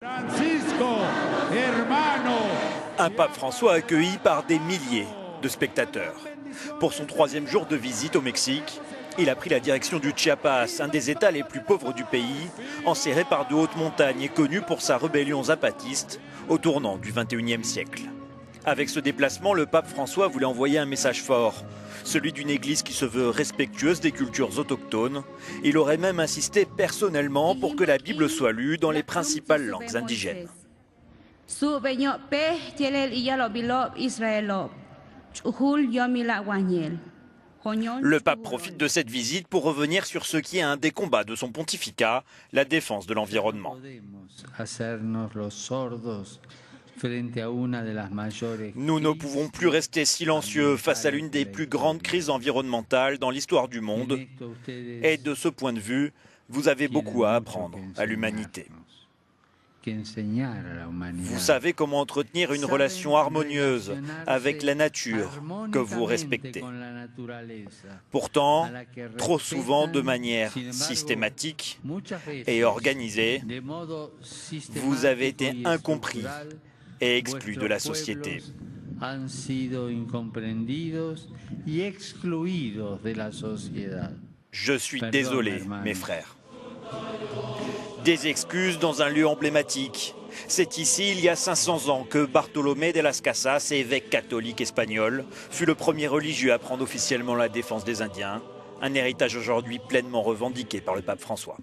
Francisco, hermano. Un pape François accueilli par des milliers de spectateurs. Pour son 3e jour de visite au Mexique, il a pris la direction du Chiapas, un des États les plus pauvres du pays, enserré par de hautes montagnes et connu pour sa rébellion zapatiste au tournant du XXIe siècle. Avec ce déplacement, le pape François voulait envoyer un message fort, celui d'une église qui se veut respectueuse des cultures autochtones. Il aurait même insisté personnellement pour que la Bible soit lue dans les principales langues indigènes. Le pape profite de cette visite pour revenir sur ce qui est un des combats de son pontificat, la défense de l'environnement. Nous ne pouvons plus rester silencieux face à l'une des plus grandes crises environnementales dans l'histoire du monde. Et de ce point de vue, vous avez beaucoup à apprendre à l'humanité. Vous savez comment entretenir une relation harmonieuse avec la nature que vous respectez. Pourtant, trop souvent de manière systématique et organisée, vous avez été incompris et exclus de la société. Je suis désolé, mes frères. Des excuses dans un lieu emblématique. C'est ici, il y a 500 ans, que Bartolomé de las Casas, évêque catholique espagnol, fut le premier religieux à prendre officiellement la défense des Indiens, un héritage aujourd'hui pleinement revendiqué par le pape François.